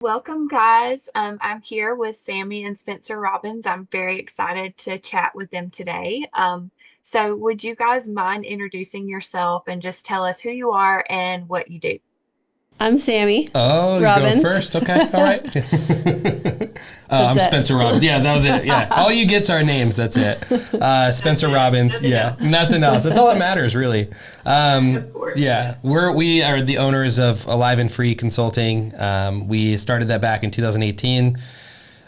Welcome, guys. I'm here with Sammy and Spencer Robbins. I'm very excited to chat with them today. So, would you guys mind introducing yourself and just tell us who you are and what you do? I'm Sammy Oh, you go Robbins. first. Okay. All right. That's I'm it. Spencer Robbins. Yeah, that was it. Yeah. All you get's our names. That's it. Spencer Robbins. Nothing Yeah. else. Nothing else. That's all that matters, really. Of course. Yeah. We are the owners of Alive and Free Consulting. We started that back in 2018.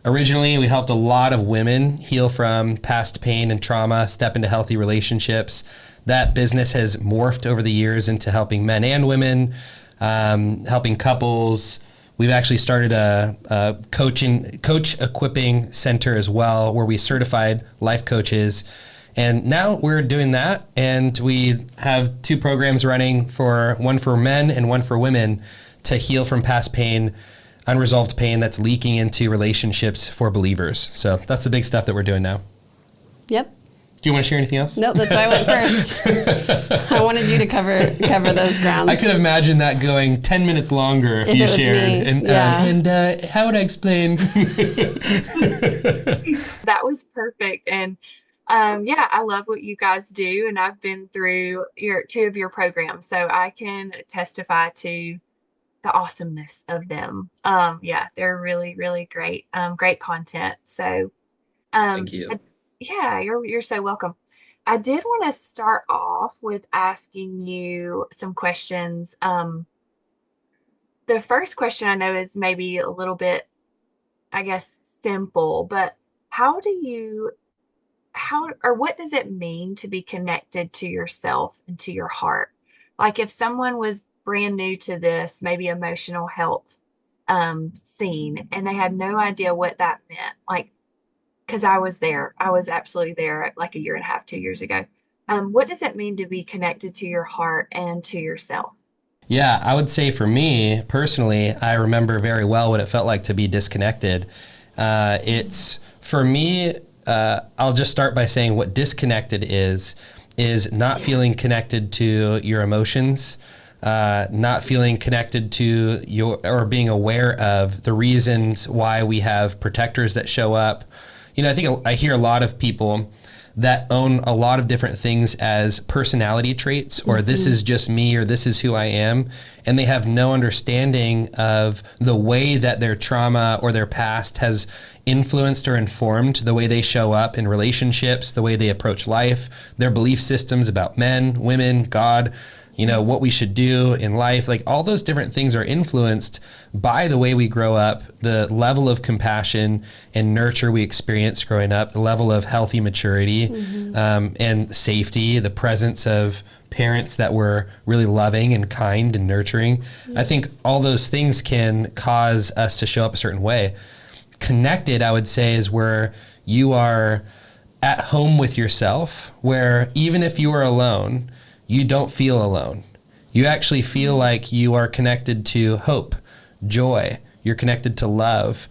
Originally, we helped a lot of women heal from past pain and trauma, step into healthy relationships. That business has morphed over the years into helping men and women, helping couples. We've actually started a coach equipping center as well, where we certified life coaches. And now we're doing that, and we have two programs running, one for men and one for women, to heal from past pain, unresolved pain that's leaking into relationships for believers. So that's the big stuff that we're doing now. Yep. Do you want to share anything else? No, that's why I went first. I wanted you to cover those grounds. I could imagine that going 10 minutes longer if you it was shared. me. And, Yeah. How would I explain? That was perfect. And yeah, I love what you guys do. And I've been through two of your programs, so I can testify to the awesomeness of them. Yeah, they're really, really great. Great content. So Thank you. yeah, you're so welcome. I did want to start off with asking you some questions. The first question I know is maybe a little bit, I guess, simple, but how do you, how, or what does it mean to be connected to yourself and to your heart? Like if someone was brand new to this, maybe emotional health scene, and they had no idea what that meant, like, because I was there. I was absolutely there like a year and a half, 2 years ago. What does it mean to be connected to your heart and to yourself? Yeah, I would say for me personally, I remember very well what it felt like to be disconnected. It's for me, I'll just start by saying what disconnected is not feeling connected to your emotions, not feeling connected to or being aware of the reasons why we have protectors that show up. You know, I think I hear a lot of people that own a lot of different things as personality traits, or this is just me, or this is who I am. And they have no understanding of the way that their trauma or their past has influenced or informed the way they show up in relationships, the way they approach life, their belief systems about men, women, God, you know, what we should do in life. Like all those different things are influenced by the way we grow up, the level of compassion and nurture we experience growing up, the level of healthy maturity, and safety, the presence of parents that were really loving and kind and nurturing. I think all those things can cause us to show up a certain way. Connected, I would say, is where you are at home with yourself, where even if you are alone, you don't feel alone. You actually feel like you are connected to hope, joy. You're connected to love.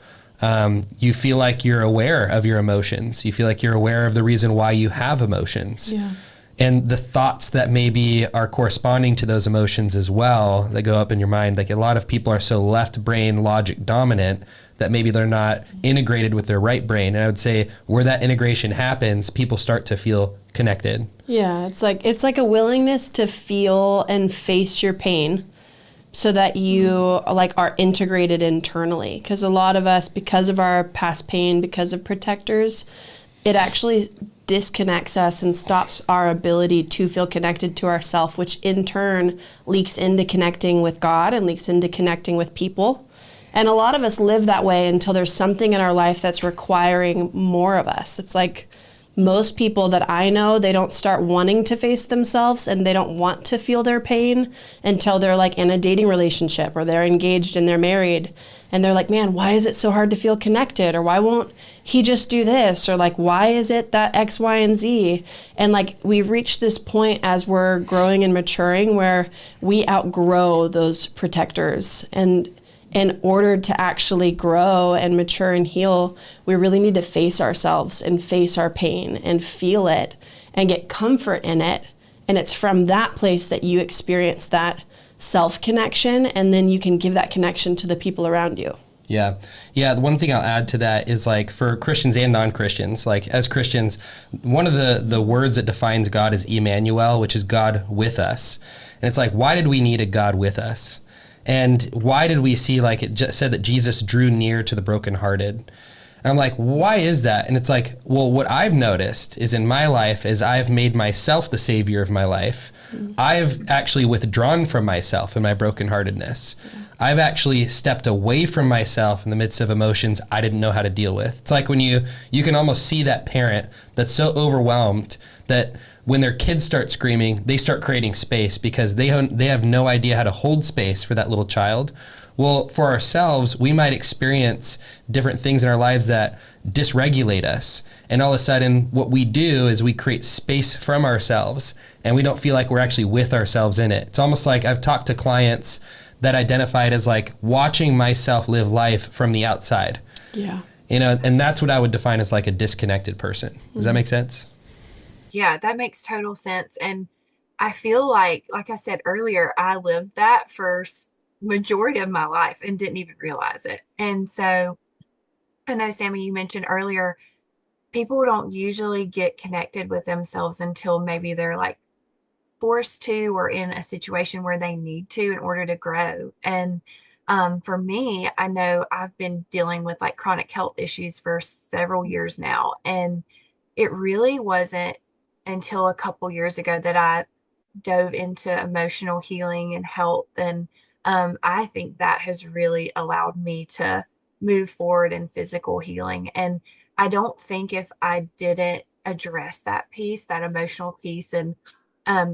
You feel like you're aware of your emotions. You feel like you're aware of the reason why you have emotions. Yeah. And the thoughts that maybe are corresponding to those emotions as well that go up in your mind. Like a lot of people are so left brain logic dominant that maybe they're not integrated with their right brain. And I would say where that integration happens, people start to feel connected. Yeah, it's like a willingness to feel and face your pain so that you like are integrated internally. Because a lot of us, because of our past pain, because of protectors, it actually disconnects us and stops our ability to feel connected to ourselves, which in turn leaks into connecting with God and leaks into connecting with people. And a lot of us live that way until there's something in our life that's requiring more of us. It's like most people that I know, they don't start wanting to face themselves and they don't want to feel their pain until they're like in a dating relationship or they're engaged and they're married. And they're like, man, why is it so hard to feel connected? Or why won't he just do this? Or like, why is it that X, Y, and Z? And like, we reach this point as we're growing and maturing where we outgrow those protectors. And in order to actually grow and mature and heal, we really need to face ourselves and face our pain and feel it and get comfort in it. And it's from that place that you experience that self-connection, and then you can give that connection to the people around you. Yeah. Yeah. The one thing I'll add to that is like for Christians and non-Christians, like as Christians, one of the words that defines God is Emmanuel, which is God with us. And it's like, why did we need a God with us? And why did we see, like it just said that Jesus drew near to the brokenhearted? And I'm like, why is that? And it's like, well, what I've noticed is in my life is I've made myself the savior of my life. I've actually withdrawn from myself in my brokenheartedness. I've actually stepped away from myself in the midst of emotions I didn't know how to deal with. It's like when you can almost see that parent that's so overwhelmed that when their kids start screaming, they start creating space because they have no idea how to hold space for that little child. Well, for ourselves, we might experience different things in our lives that dysregulate us. And all of a sudden, what we do is we create space from ourselves and we don't feel like we're actually with ourselves in it. It's almost like I've talked to clients that identify it as like watching myself live life from the outside. Yeah. You know, and that's what I would define as like a disconnected person. Does that make sense? Yeah, that makes total sense. And I feel like I said earlier, I lived that for majority of my life and didn't even realize it. And so I know, Sammy, you mentioned earlier, people don't usually get connected with themselves until maybe they're like forced to or in a situation where they need to in order to grow. And for me, I know I've been dealing with like chronic health issues for several years now. And it really wasn't until a couple years ago that I dove into emotional healing and health. And I think that has really allowed me to move forward in physical healing. And I don't think if I didn't address that piece, that emotional piece, and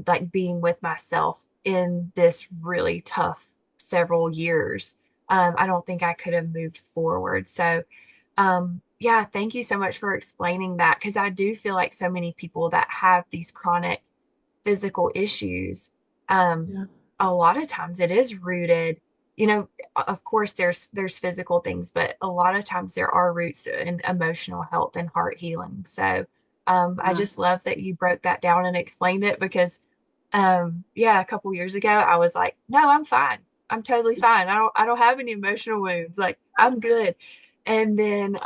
like being with myself in this really tough several years, I don't think I could have moved forward. So, yeah, thank you so much for explaining that because I do feel like so many people that have these chronic physical issues, um, Yeah. a lot of times it is rooted, you know, of course there's physical things, but a lot of times there are roots in emotional health and heart healing. So I Yeah. just love that you broke that down and explained it because yeah, a couple years ago I was like, no, I'm fine. I'm totally fine. I don't have any emotional wounds. Like I'm good. And then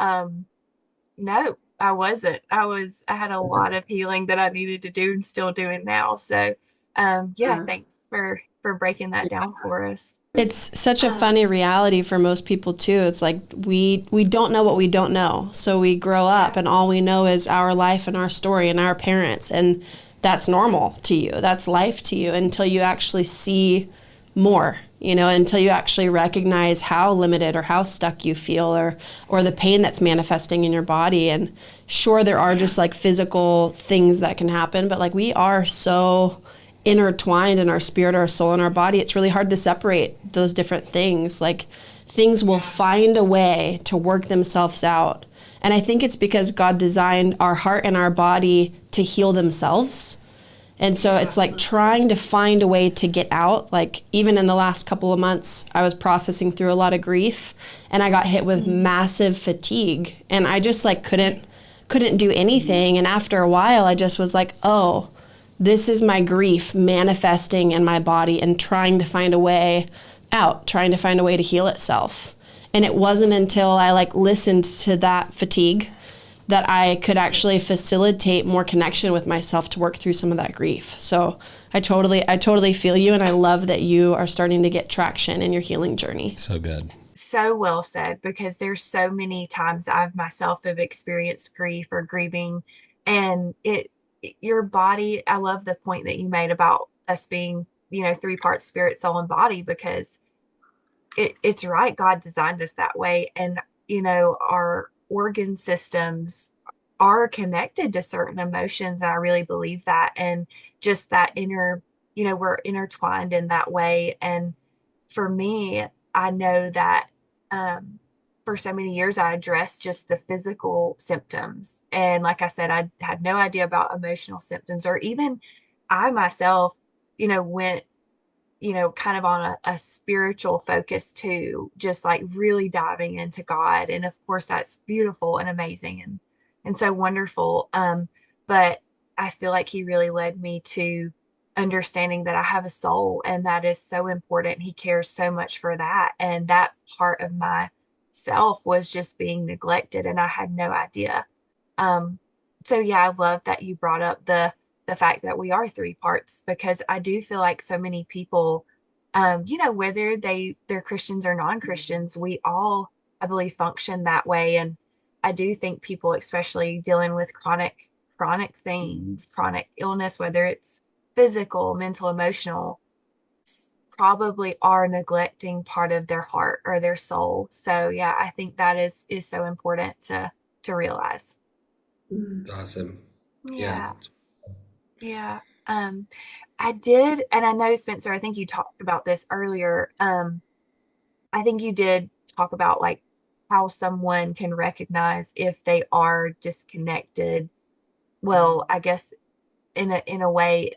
no, I wasn't. I had a lot of healing that I needed to do and still doing now. So, yeah, thanks for breaking that down for us. It's such a funny reality for most people too. It's like we don't know what we don't know. So we grow up and all we know is our life and our story and our parents, and that's normal to you. That's life to you until you actually see more, until you actually recognize how limited or how stuck you feel or the pain that's manifesting in your body. And sure, there are just like physical things that can happen, but like we are so intertwined in our spirit, our soul, and our body. It's really hard to separate those different things. Like things will find a way to work themselves out. And I think it's because God designed our heart and our body to heal themselves. And so it's like trying to find a way to get out. Like even in the last couple of months, I was processing through a lot of grief and I got hit with massive fatigue and I just like couldn't do anything. And after a while, I just was like, oh, this is my grief manifesting in my body and trying to find a way out, trying to find a way to heal itself. And it wasn't until I like listened to that fatigue that I could actually facilitate more connection with myself to work through some of that grief. So I totally feel you, and I love that you are starting to get traction in your healing journey. So good. So well said, because there's so many times I've myself have experienced grief or grieving, and your body, I love the point that you made about us being, three parts spirit, soul, and body, because it's right. God designed us that way. And, our organ systems are connected to certain emotions. And I really believe that. And just that we're intertwined in that way. And for me, I know that for so many years, I addressed just the physical symptoms. And like I said, I had no idea about emotional symptoms, or even I myself, went kind of on a spiritual focus too, just like really diving into God. And of course, that's beautiful and amazing and so wonderful. But I feel like He really led me to understanding that I have a soul, and that is so important. He cares so much for that. And that part of my self was just being neglected and I had no idea. Um, so yeah, I love that you brought up the fact that we are three parts because I do feel like so many people, whether they're Christians or non-Christians, we all, I believe, function that way. And I do think people, especially dealing with chronic things, chronic illness, whether it's physical, mental, emotional, probably are neglecting part of their heart or their soul. So yeah, I think that is so important to realize. It's awesome. Yeah. Yeah. Yeah. I did, and I know Spencer, I think you talked about this earlier. I think you did talk about like how someone can recognize if they are disconnected. Well, I guess in a way,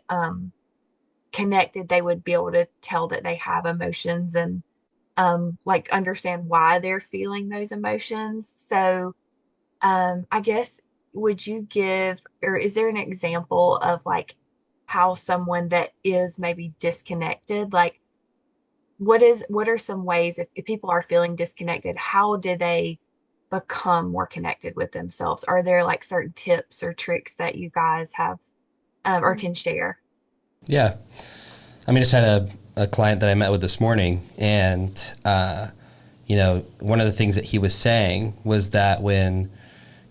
connected, they would be able to tell that they have emotions and like understand why they're feeling those emotions. So I guess would you give, or is there an example of like how someone that is maybe disconnected, like what are some ways if people are feeling disconnected, how do they become more connected with themselves? Are there like certain tips or tricks that you guys have or can share? Yeah. I mean, I just had a client that I met with this morning, and, one of the things that he was saying was that when,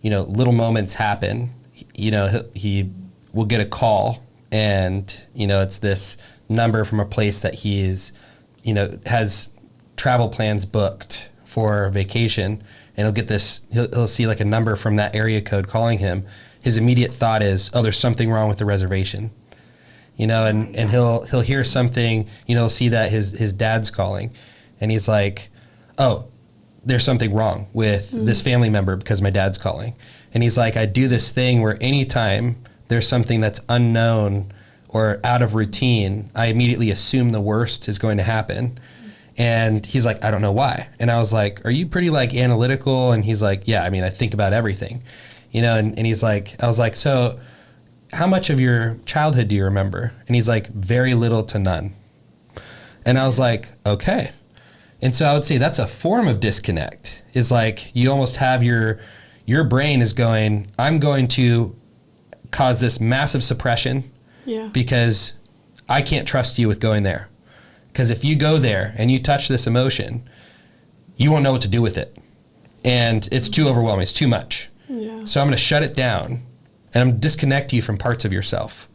little moments happen, he will get a call, and, it's this number from a place that he's, has travel plans booked for vacation, and he'll see like a number from that area code calling him. His immediate thought is, oh, there's something wrong with the reservation. And he'll hear something, he'll see that his dad's calling, and he's like, oh, there's something wrong with this family member because my dad's calling. And he's like, I do this thing where anytime there's something that's unknown or out of routine, I immediately assume the worst is going to happen. And he's like, I don't know why. And I was like, are you pretty like analytical? And he's like, yeah, I mean, I think about everything, and he's like, I was like, so how much of your childhood do you remember? And he's like, very little to none. And I was like, okay. And so I would say that's a form of disconnect, is like you almost have your brain is going, I'm going to cause this massive suppression because I can't trust you with going there. Because if you go there and you touch this emotion, you won't know what to do with it. And it's too overwhelming. It's too much. Yeah. So I'm going to shut it down. And I'm disconnect you from parts of yourself,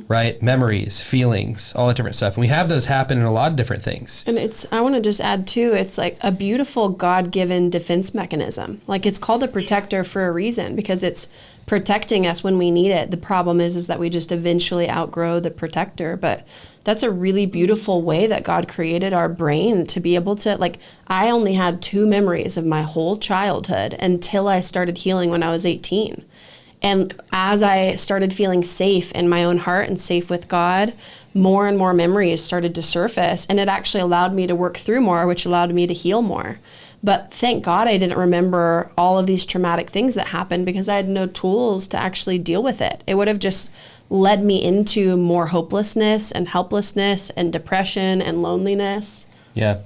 right? Memories, feelings, all that different stuff. And we have those happen in a lot of different things. And I want to just add too, it's like a beautiful God-given defense mechanism. Like it's called a protector for a reason because it's protecting us when we need it. The problem is that we just eventually outgrow the protector. But that's a really beautiful way that God created our brain to be able to, like, I only had 2 memories of my whole childhood until I started healing when I was 18. And as I started feeling safe in my own heart and safe with God, more and more memories started to surface. And it actually allowed me to work through more, which allowed me to heal more. But thank God I didn't remember all of these traumatic things that happened because I had no tools to actually deal with it. It would have just led me into more hopelessness and helplessness and depression and loneliness. Yeah.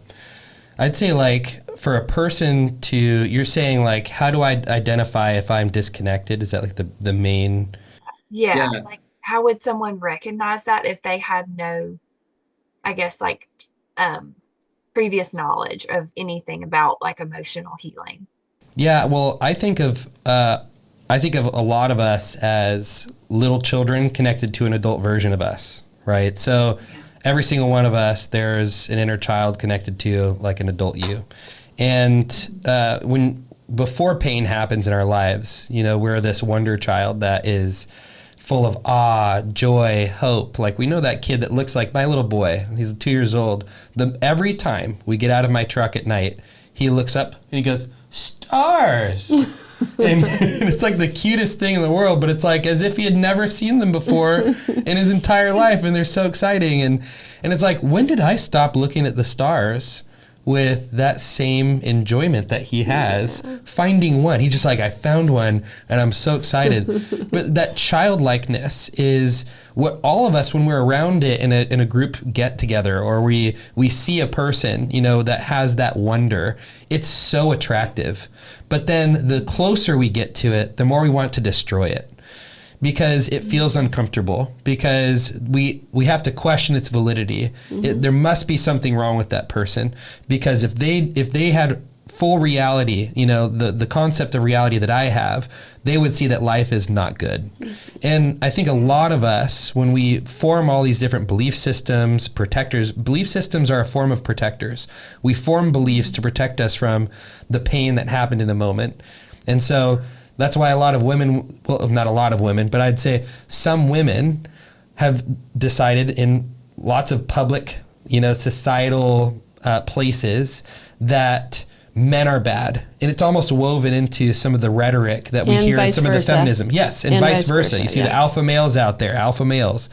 I'd say like for a person to, you're saying like, how do I identify if I'm disconnected? Is that like the main? Yeah. Like how would someone recognize that if they had no, I guess like previous knowledge of anything about like emotional healing? Yeah, well, I think of a lot of us as little children connected to an adult version of us, right? So every single one of us, there's an inner child connected to like an adult you. And before pain happens in our lives, we're this wonder child that is full of awe, joy, hope. Like we know that kid that looks like my little boy. He's 2 years old. Every time we get out of my truck at night, he looks up and he goes, stars. And it's like the cutest thing in the world, but it's like as if he had never seen them before in his entire life, and they're so exciting. And it's like, when did I stop looking at the stars with that same enjoyment that he has finding one. He's just like, I found one and I'm so excited. But that childlikeness is what all of us, when we're around it in a group get together, or we see a person, you know, that has that wonder, it's so attractive. But then the closer we get to it, the more we want to destroy it, because it feels uncomfortable, because we have to question its validity. There must be something wrong with that person, because if they had full reality, you know, the concept of reality that I have, they would see that life is not good. And I think a lot of us, when we form all these different belief systems, protectors, belief systems are a form of protectors. We form beliefs to protect us from the pain that happened in a moment. And so that's why a lot of women, well, not a lot of women, but I'd say some women have decided in lots of public, you know, societal places that men are bad. And it's almost woven into some of the rhetoric that we hear in some of the feminism. Yes, and vice versa. You see the alpha males out there, alpha males.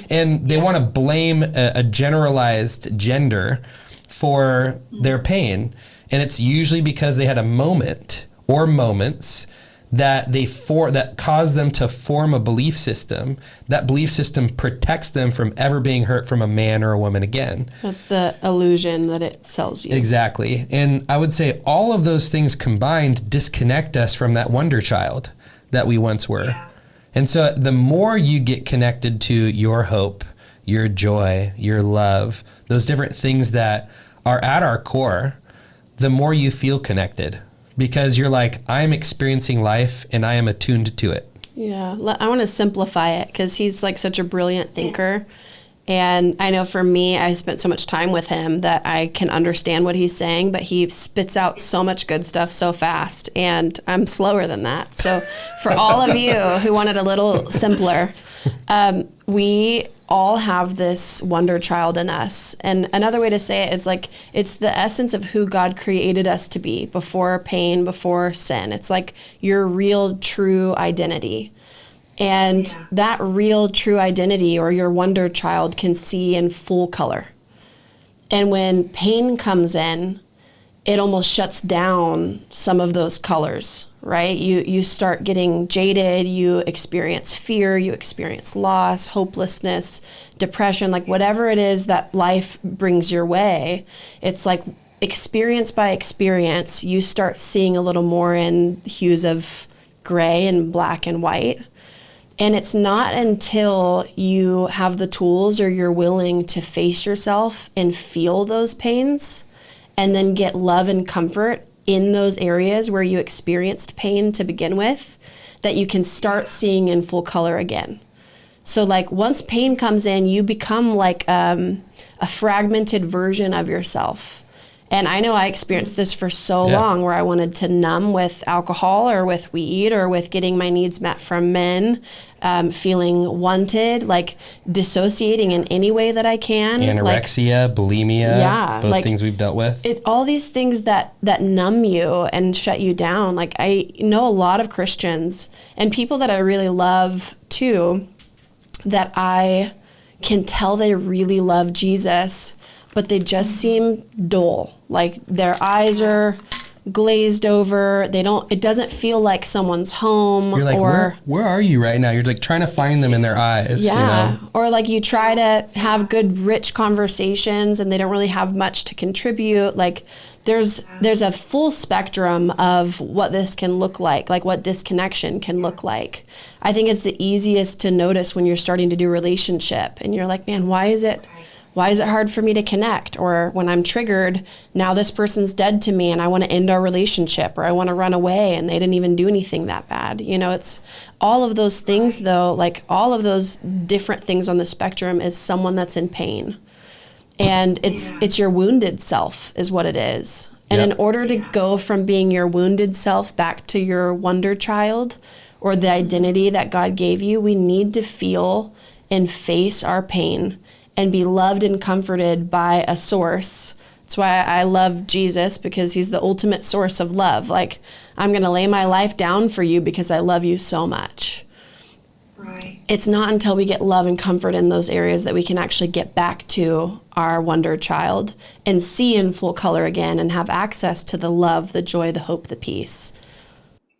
And they want to blame a generalized gender for their pain. And it's usually because they had a moment or moments that that cause them to form a belief system. That belief system protects them from ever being hurt from a man or a woman again. That's the illusion that it sells you. Exactly. And I would say all of those things combined disconnect us from that wonder child that we once were. Yeah. And so the more you get connected to your hope, your joy, your love, those different things that are at our core, the more you feel connected. Because you're like, I'm experiencing life and I am attuned to it. Yeah, I want to simplify it because he's like such a brilliant thinker. And I know for me, I spent so much time with him that I can understand what he's saying, but he spits out so much good stuff so fast. And I'm slower than that. So for all of you who want it a little simpler, we all have this wonder child in us. And another way to say it is like, it's the essence of who God created us to be before pain, before sin. It's like your real, true identity. And that real, true identity, or your wonder child, can see in full color. And when pain comes in, it almost shuts down some of those colors, right? You start getting jaded, you experience fear, you experience loss, hopelessness, depression, like whatever it is that life brings your way. It's like experience by experience, you start seeing a little more in hues of gray and black and white. And it's not until you have the tools or you're willing to face yourself and feel those pains and then get love and comfort in those areas where you experienced pain to begin with, that you can start seeing in full color again. So like once pain comes in, you become like a fragmented version of yourself. And I know I experienced this for so long, where I wanted to numb with alcohol or with weed or with getting my needs met from men, feeling wanted, like dissociating in any way that I can. Anorexia, like, bulimia, both like, things we've dealt with. All these things that numb you and shut you down. Like I know a lot of Christians and people that I really love too, that I can tell they really love Jesus, but they just seem dull. Like their eyes are glazed over. It doesn't feel like someone's home. You're like, or where are you right now? You're like trying to find them in their eyes. Yeah. You know? Or like you try to have good, rich conversations and they don't really have much to contribute. Like there's a full spectrum of what this can look like what disconnection can look like. I think it's the easiest to notice when you're starting to do relationship and you're like, man, why is it hard for me to connect? Or when I'm triggered, now this person's dead to me and I want to end our relationship, or I want to run away and they didn't even do anything that bad. You know, it's all of those things though, like all of those different things on the spectrum is someone that's in pain. And it's your wounded self is what it is. And in order to go from being your wounded self back to your wonder child, or the identity that God gave you, we need to feel and face our pain and be loved and comforted by a source. That's why I love Jesus, because he's the ultimate source of love. Like, I'm going to lay my life down for you because I love you so much. Right. it's not until we get love and comfort in those areas that we can actually get back to our wonder child and see in full color again and have access to the love, the joy, the hope, the peace.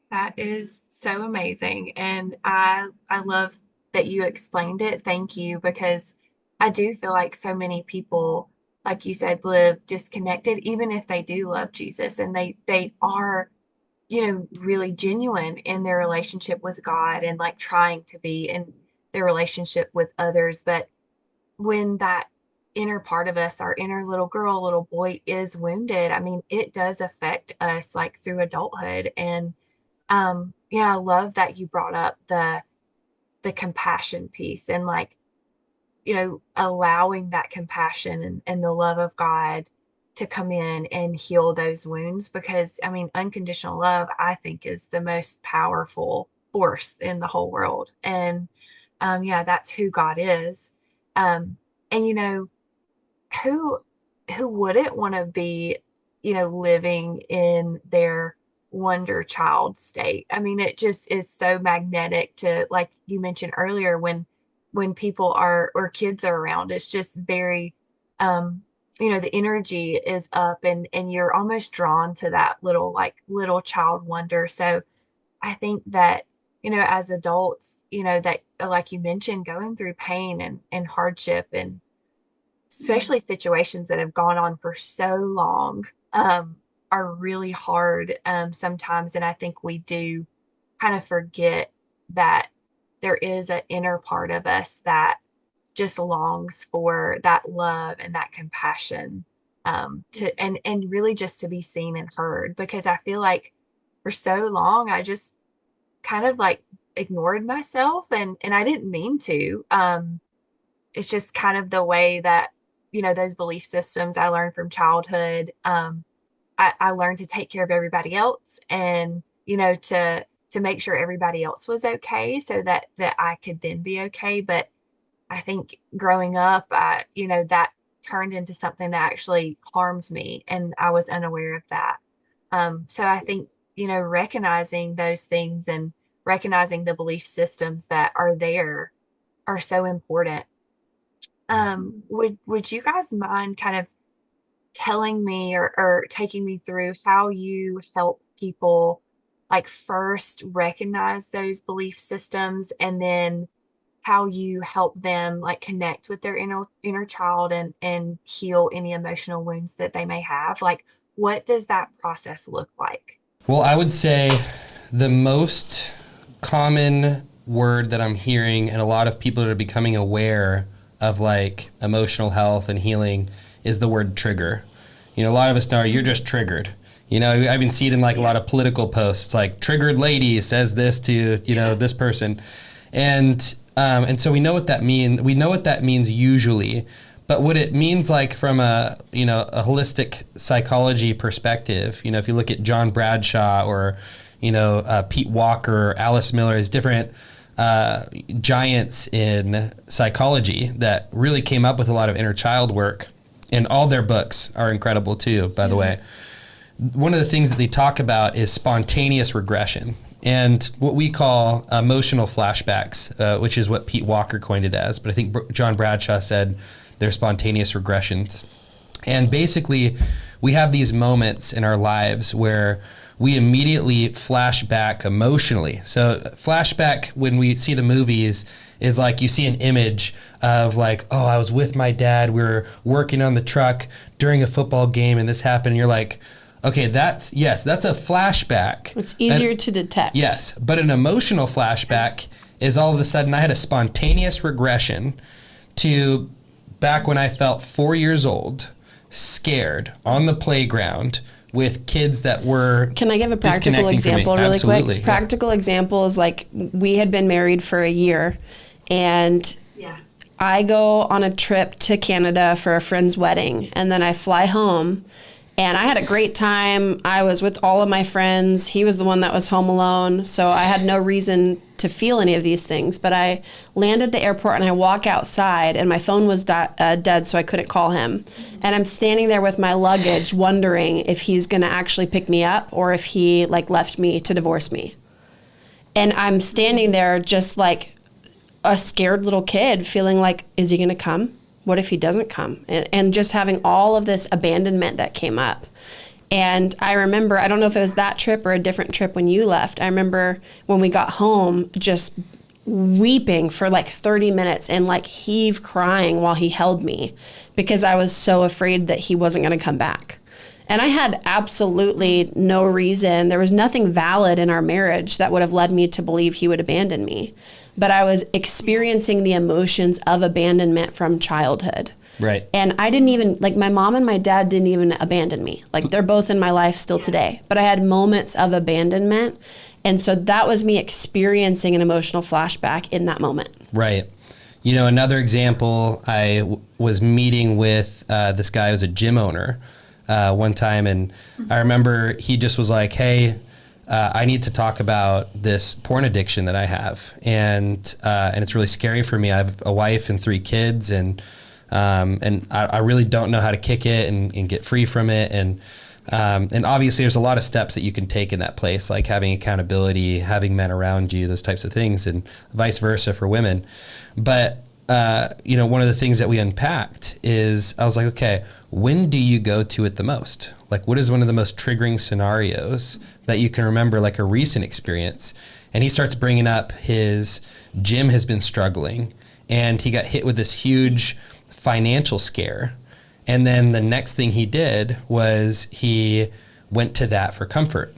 That is so amazing. And I love that you explained it. Thank you, because I do feel like so many people, like you said, live disconnected, even if they do love Jesus and they are, really genuine in their relationship with God and like trying to be in their relationship with others. But when that inner part of us, our inner little girl, little boy is wounded, I mean, it does affect us like through adulthood. And I love that you brought up the compassion piece and like, allowing that compassion and the love of God to come in and heal those wounds. Because I mean, unconditional love, I think, is the most powerful force in the whole world. And that's who God is. And who who wouldn't want to be, living in their wonder child state? I mean, it just is so magnetic to, like you mentioned earlier, when people are or kids are around, it's just very the energy is up and you're almost drawn to that little child wonder. So I think that, as adults, that like you mentioned, going through pain and hardship and especially situations that have gone on for so long, are really hard sometimes. And I think we do kind of forget that there is an inner part of us that just longs for that love and that compassion, and really just to be seen and heard. Because I feel like for so long I just kind of like ignored myself, and I didn't mean to. It's just kind of the way that, those belief systems I learned from childhood. I learned to take care of everybody else and, to make sure everybody else was okay so that I could then be okay. But I think growing up, that turned into something that actually harmed me, and I was unaware of that. So I think, recognizing those things and recognizing the belief systems that are there are so important. Would you guys mind kind of telling me or taking me through how you help people like first recognize those belief systems, and then how you help them like connect with their inner child and heal any emotional wounds that they may have? Like, what does that process look like? Well, I would say the most common word that I'm hearing, and a lot of people that are becoming aware of like emotional health and healing, is the word trigger. A lot of us know you're just triggered. I've been seeing in like a lot of political posts, like triggered lady says this to, this person. And so we know what that means. We know what that means usually, but what it means like from a holistic psychology perspective, if you look at John Bradshaw or, Pete Walker, Alice Miller, is different giants in psychology that really came up with a lot of inner child work, and all their books are incredible too, by the way. One of the things that they talk about is spontaneous regression and what we call emotional flashbacks, which is what Pete Walker coined it as, but I think John Bradshaw said they're spontaneous regressions. And basically we have these moments in our lives where we immediately flash back emotionally. So flashback, when we see the movies, is like you see an image of like, oh, I was with my dad, we were working on the truck during a football game and this happened. And you're like, okay, that's a flashback. It's easier to detect. Yes, but an emotional flashback is all of a sudden I had a spontaneous regression to back when I felt 4 years old, scared, on the playground, with kids that were Can I give a practical example really Absolutely, quick? Practical example is like we had been married for a year, and I go on a trip to Canada for a friend's wedding, and then I fly home, and I had a great time. I was with all of my friends. He was the one that was home alone, so I had no reason to feel any of these things. But I land at the airport and I walk outside, and my phone was dead, so I couldn't call him. And I'm standing there with my luggage wondering if he's going to actually pick me up or if he like left me to divorce me. And I'm standing there just like a scared little kid feeling like, is he going to come? What if he doesn't come? And just having all of this abandonment that came up. And I remember, I don't know if it was that trip or a different trip when you left. I remember when we got home, just weeping for like 30 minutes and like heave crying while he held me because I was so afraid that he wasn't going to come back. And I had absolutely no reason. There was nothing valid in our marriage that would have led me to believe he would abandon me. But I was experiencing the emotions of abandonment from childhood. Right. And I didn't even, like, my mom and my dad didn't even abandon me. Like, they're both in my life still today. But I had moments of abandonment. And so that was me experiencing an emotional flashback in that moment. Right. You know, another example, I was meeting with this guy who was a gym owner one time. And I remember he just was like, hey, I need to talk about this porn addiction that I have. And it's really scary for me. I have a wife and 3 kids, and I really don't know how to kick it and get free from it. And obviously there's a lot of steps that you can take in that place, like having accountability, having men around you, those types of things, and vice versa for women. But, you know, one of the things that we unpacked is I was like, okay, when do you go to it the most? Like, what is one of the most triggering scenarios that you can remember, like a recent experience? And he starts bringing up his gym has been struggling, and he got hit with this huge financial scare. And then the next thing he did was he went to that for comfort.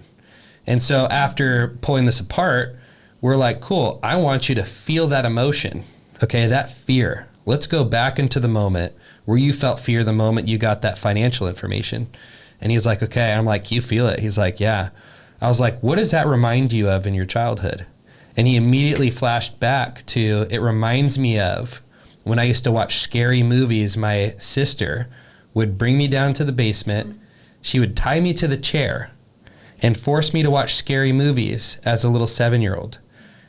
And so after pulling this apart, we're like, cool, I want you to feel that emotion. Okay, that fear. Let's go back into the moment where you felt fear the moment you got that financial information. And he was like, okay. I'm like, you feel it? He's like, yeah. I was like, what does that remind you of in your childhood? And he immediately flashed back to, it reminds me of when I used to watch scary movies. My sister would bring me down to the basement. She would tie me to the chair and force me to watch scary movies as a little 7-year-old.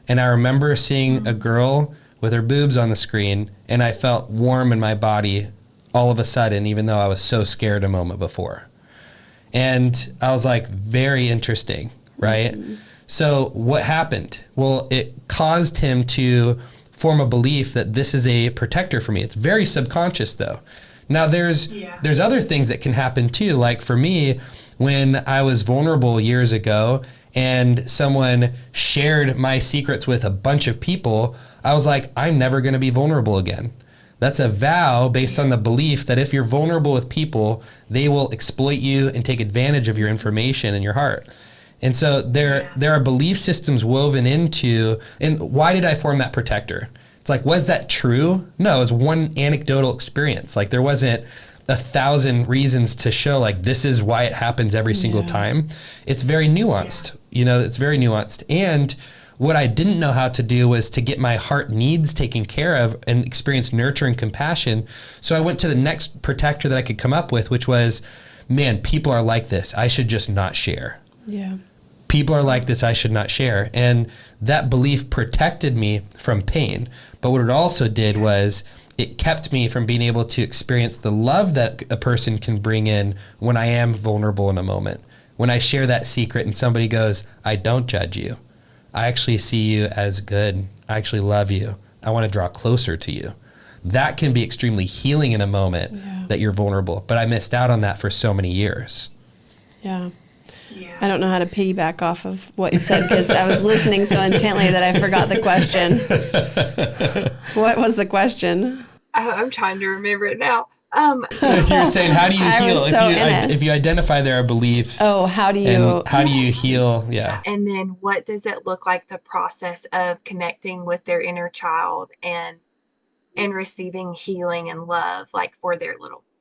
And I remember seeing a girl with her boobs on the screen, and I felt warm in my body all of a sudden, even though I was so scared a moment before. And I was like, very interesting, right? Mm-hmm. So what happened? Well, it caused him to form a belief that this is a protector for me. It's very subconscious, though. Now, there's other things that can happen, too. Like for me, when I was vulnerable years ago and someone shared my secrets with a bunch of people, I was like, I'm never going to be vulnerable again. That's a vow based on the belief that if you're vulnerable with people, they will exploit you and take advantage of your information and your heart. And so there are belief systems woven into, and why did I form that protector? It's like, was that true? No, it was one anecdotal experience. Like there wasn't 1,000 reasons to show like this is why it happens every single time. It's very nuanced, you know, it's very nuanced. And what I didn't know how to do was to get my heart needs taken care of and experience nurture and compassion. So I went to the next protector that I could come up with, which was, man, people are like this. I should just not share. Yeah. People are like this. I should not share. And that belief protected me from pain. But what it also did was it kept me from being able to experience the love that a person can bring in when I am vulnerable in a moment. When I share that secret and somebody goes, I don't judge you. I actually see you as good. I actually love you. I want to draw closer to you. That can be extremely healing in a moment that you're vulnerable. But I missed out on that for so many years. Yeah. I don't know how to piggyback off of what you said because I was listening so intently that I forgot the question. What was the question? I'm trying to remember it now. You're saying, how do you heal? If you identify there are beliefs. Oh, how do you heal? Yeah. And then what does it look like, the process of connecting with their inner child and receiving healing and love, like for their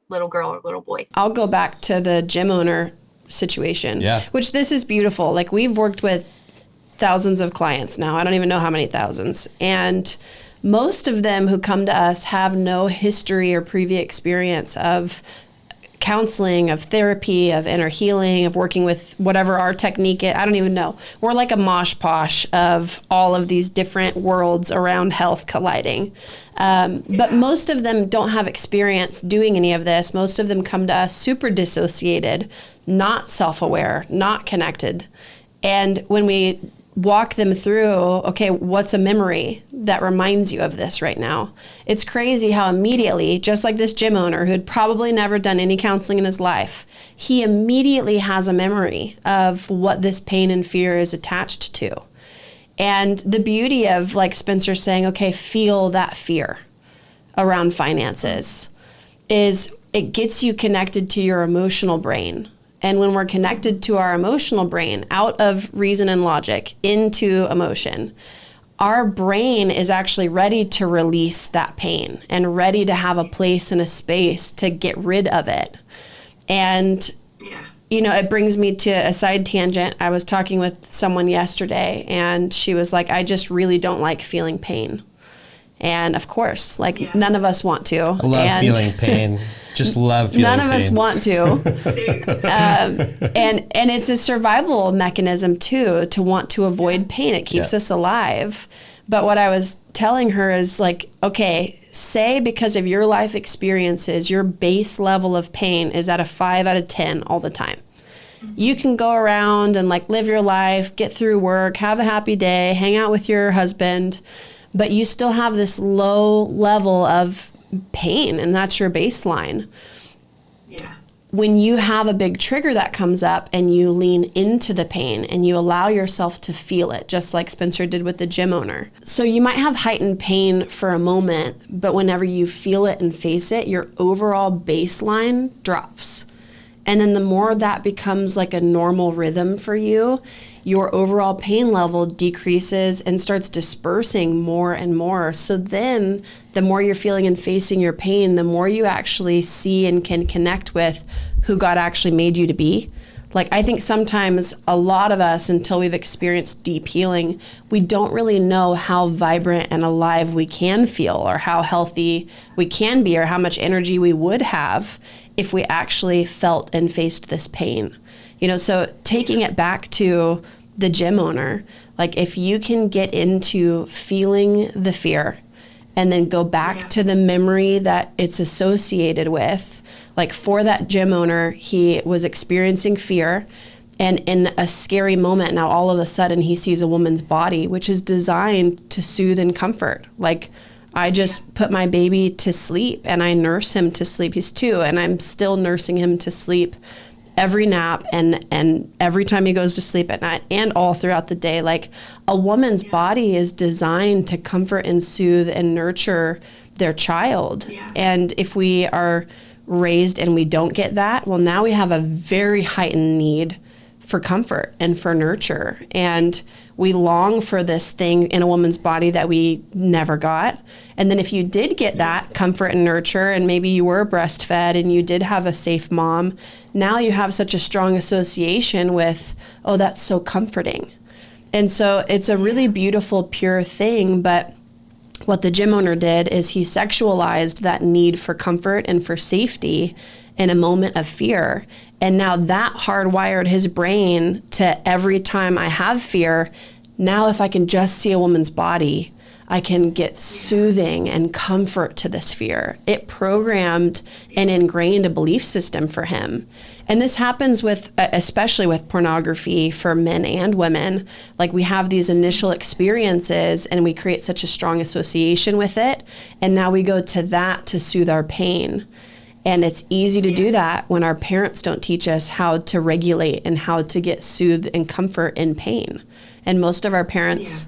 little girl or little boy? I'll go back to the gym owner situation, which this is beautiful. Like we've worked with thousands of clients now. I don't even know how many thousands. And most of them who come to us have no history or previous experience of counseling, of therapy, of inner healing, of working with whatever our technique is. I don't even know. We're like a mosh posh of all of these different worlds around health colliding. But most of them don't have experience doing any of this. Most of them come to us super dissociated, not self-aware, not connected. And when we walk them through, okay, what's a memory that reminds you of this right now? It's crazy how immediately, just like this gym owner who'd probably never done any counseling in his life, he immediately has a memory of what this pain and fear is attached to. And the beauty of, like Spencer saying, okay, feel that fear around finances, is it gets you connected to your emotional brain. And when we're connected to our emotional brain, out of reason and logic into emotion, our brain is actually ready to release that pain and ready to have a place and a space to get rid of it. And, you know, it brings me to a side tangent. I was talking with someone yesterday, and she was like, I just really don't like feeling pain. And of course, like none of us want to. I love feeling pain. Just love feeling pain. None of us want to. And it's a survival mechanism too, to want to avoid pain. It keeps us alive. But what I was telling her is like, okay, say because of your life experiences, your base level of pain is at a 5 out of 10 all the time. You can go around and like live your life, get through work, have a happy day, hang out with your husband, but you still have this low level of pain, and that's your baseline. Yeah. When you have a big trigger that comes up and you lean into the pain and you allow yourself to feel it, just like Spencer did with the gym owner. So you might have heightened pain for a moment, but whenever you feel it and face it, your overall baseline drops. And then the more that becomes like a normal rhythm for you, your overall pain level decreases and starts dispersing more and more. So then the more you're feeling and facing your pain, the more you actually see and can connect with who God actually made you to be. Like, I think sometimes a lot of us, until we've experienced deep healing, we don't really know how vibrant and alive we can feel, or how healthy we can be, or how much energy we would have if we actually felt and faced this pain. You know, so taking it back to the gym owner, like if you can get into feeling the fear and then go back to the memory that it's associated with, like for that gym owner, he was experiencing fear, and in a scary moment, now all of a sudden he sees a woman's body, which is designed to soothe and comfort. Like, I just put my baby to sleep and I nurse him to sleep. He's 2, and I'm still nursing him to sleep every nap and every time he goes to sleep at night and all throughout the day. Like, a woman's body is designed to comfort and soothe and nurture their child. And if we are raised and we don't get that, well, now we have a very heightened need for comfort and for nurture. And we long for this thing in a woman's body that we never got. And then if you did get that comfort and nurture, and maybe you were breastfed and you did have a safe mom, now you have such a strong association with, oh, that's so comforting. And so it's a really beautiful, pure thing. But what the gym owner did is he sexualized that need for comfort and for safety in a moment of fear. And now that hardwired his brain to, every time I have fear, now if I can just see a woman's body, I can get soothing and comfort to this fear. It programmed and ingrained a belief system for him. And this happens with, especially with pornography for men and women. Like, we have these initial experiences and we create such a strong association with it. And now we go to that to soothe our pain. And it's easy to do that when our parents don't teach us how to regulate and how to get soothed and comfort in pain. And most of our parents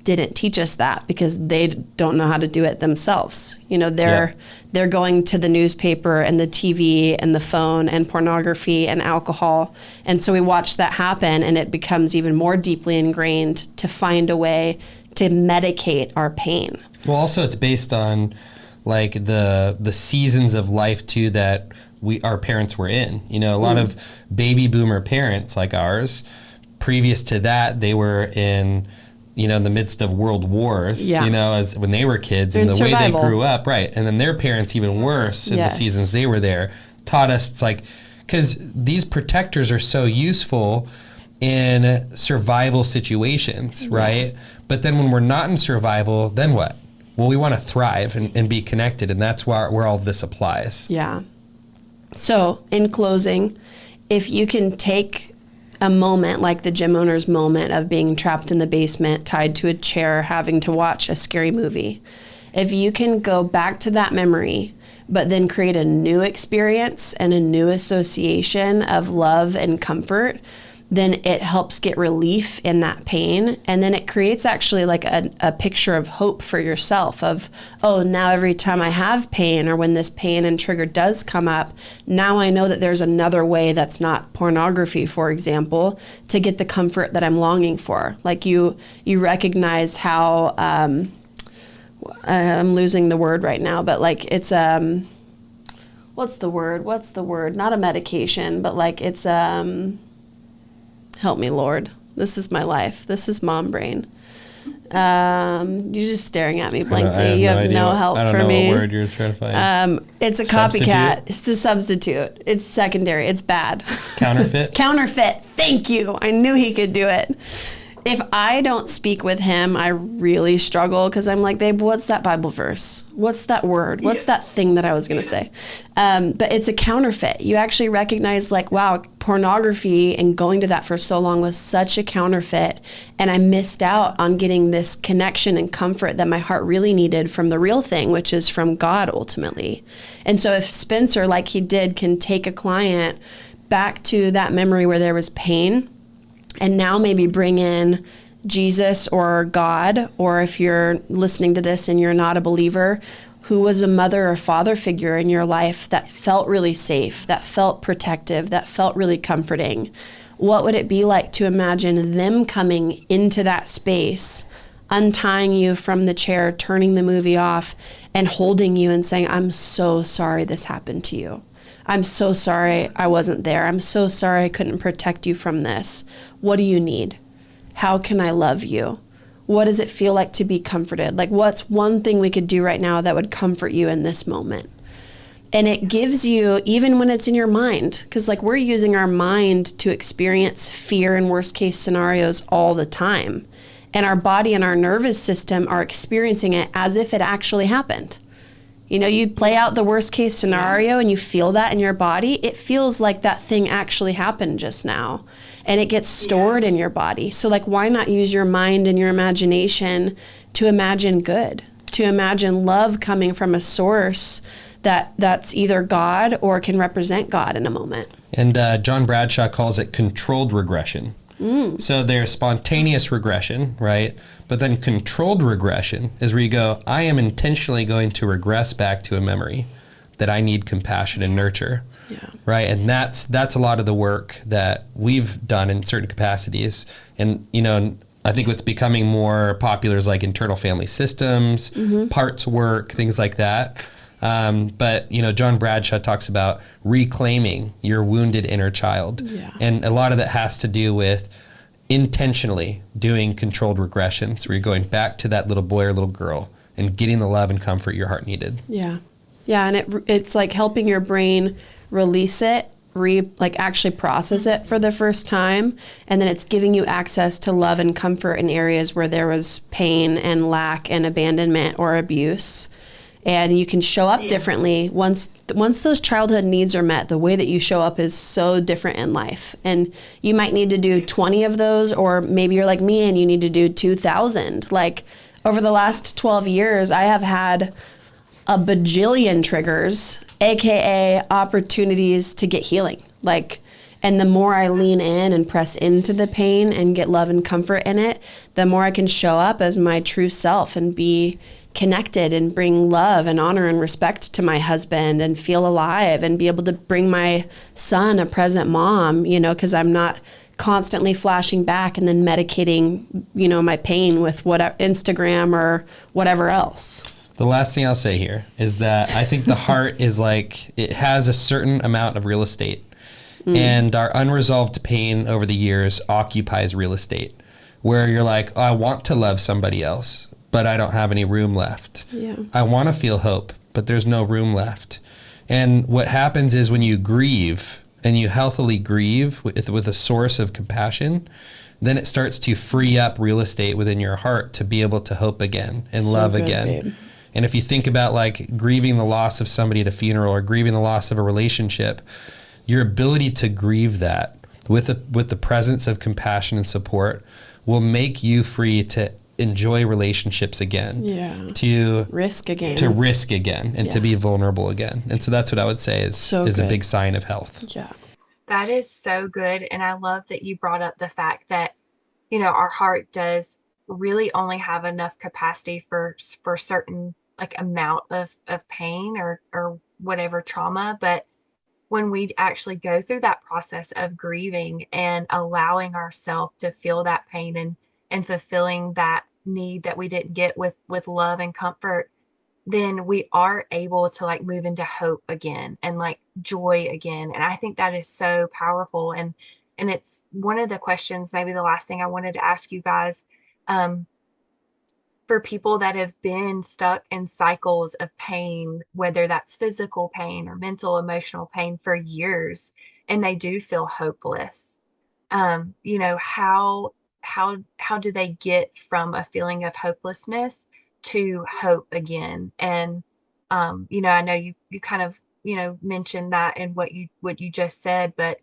didn't teach us that because they don't know how to do it themselves. You know, they're going to the newspaper and the TV and the phone and pornography and alcohol. And so we watch that happen, and it becomes even more deeply ingrained to find a way to medicate our pain. Well, also it's based on like the seasons of life too that our parents were in. You know, a lot of baby boomer parents like ours, previous to that, they were in, you know, in the midst of world wars, you know, as when they were kids, and the survival way they grew up, right. And then their parents, even worse in the seasons they were there, taught us, it's like, because these protectors are so useful in survival situations, right? But then when we're not in survival, then what? Well, we want to thrive and be connected, and that's where all of this applies. Yeah. So, in closing, if you can take a moment like the gym owner's moment of being trapped in the basement, tied to a chair, having to watch a scary movie. If you can go back to that memory, but then create a new experience and a new association of love and comfort, then it helps get relief in that pain. And then it creates actually like a picture of hope for yourself of, oh, now every time I have pain or when this pain and trigger does come up, now I know that there's another way that's not pornography, for example, to get the comfort that I'm longing for. Like you recognize how, I'm losing the word right now, but like it's, what's the word? Not a medication, but like it's, help me, Lord. This is my life. This is mom brain. You're just staring at me blankly. You have no help for me. I don't know what word you're trying to find. It's a copycat. It's the substitute. It's secondary. It's bad. Counterfeit? Counterfeit. Thank you. I knew he could do it. If I don't speak with him, I really struggle because I'm like, babe, what's that Bible verse? What's that word? What's that thing that I was going to say? But it's a counterfeit. You actually recognize like, wow, pornography and going to that for so long was such a counterfeit. And I missed out on getting this connection and comfort that my heart really needed from the real thing, which is from God ultimately. And so if Spencer, like he did, can take a client back to that memory where there was pain, and now maybe bring in Jesus or God, or if you're listening to this and you're not a believer, who was a mother or father figure in your life that felt really safe, that felt protective, that felt really comforting. What would it be like to imagine them coming into that space, untying you from the chair, turning the movie off, and holding you and saying, I'm so sorry this happened to you. I'm so sorry I wasn't there. I'm so sorry I couldn't protect you from this. What do you need? How can I love you? What does it feel like to be comforted? Like, what's one thing we could do right now that would comfort you in this moment? And it gives you, even when it's in your mind, because like we're using our mind to experience fear and worst case scenarios all the time. And our body and our nervous system are experiencing it as if it actually happened. You know, you play out the worst case scenario and you feel that in your body. It feels like that thing actually happened just now. And it gets stored in your body. So like, why not use your mind and your imagination to imagine good, to imagine love coming from a source that's either God or can represent God in a moment. And John Bradshaw calls it controlled regression. So there's spontaneous regression, right? But then controlled regression is where you go, I am intentionally going to regress back to a memory that I need compassion and nurture. Yeah. Right. And that's a lot of the work that we've done in certain capacities. And, you know, I think what's becoming more popular is like internal family systems, parts work, things like that. But, you know, John Bradshaw talks about reclaiming your wounded inner child. Yeah. And a lot of that has to do with intentionally doing controlled regressions where you're going back to that little boy or little girl and getting the love and comfort your heart needed. Yeah. Yeah. And it's like helping your brain release it, actually process it for the first time. And then it's giving you access to love and comfort in areas where there was pain and lack and abandonment or abuse. And you can show up differently. Once those childhood needs are met, the way that you show up is so different in life. And you might need to do 20 of those, or maybe you're like me and you need to do 2,000. Like over the last 12 years, I have had a bajillion triggers, AKA opportunities to get healing. And the more I lean in and press into the pain and get love and comfort in it, the more I can show up as my true self and be connected and bring love and honor and respect to my husband and feel alive and be able to bring my son a present mom, you know, because I'm not constantly flashing back and then medicating, you know, my pain with whatever Instagram or whatever else. The last thing I'll say here is that I think the heart is like, it has a certain amount of real estate. And our unresolved pain over the years occupies real estate, where you're like, oh, I want to love somebody else, but I don't have any room left. Yeah. I want to feel hope, but there's no room left. And what happens is when you grieve and you healthily grieve with a source of compassion, then it starts to free up real estate within your heart to be able to hope again and love again. Babe. And if you think about like grieving the loss of somebody at a funeral or grieving the loss of a relationship, your ability to grieve that with the presence of compassion and support will make you free to enjoy relationships again. Yeah. To risk again. And to be vulnerable again. And so that's what I would say is a big sign of health. Yeah. That is so good. And I love that you brought up the fact that, our heart does really only have enough capacity for certain like amount of pain or whatever trauma. But when we actually go through that process of grieving and allowing ourselves to feel that pain and fulfilling that need that we didn't get with love and comfort, then we are able to like move into hope again and like joy again. And I think that is so powerful. And it's one of the questions, maybe the last thing I wanted to ask you guys, um, for people that have been stuck in cycles of pain, whether that's physical pain or mental, emotional pain for years, and they do feel hopeless. How do they get from a feeling of hopelessness to hope again? And I know you kind of, mentioned that in what you just said, but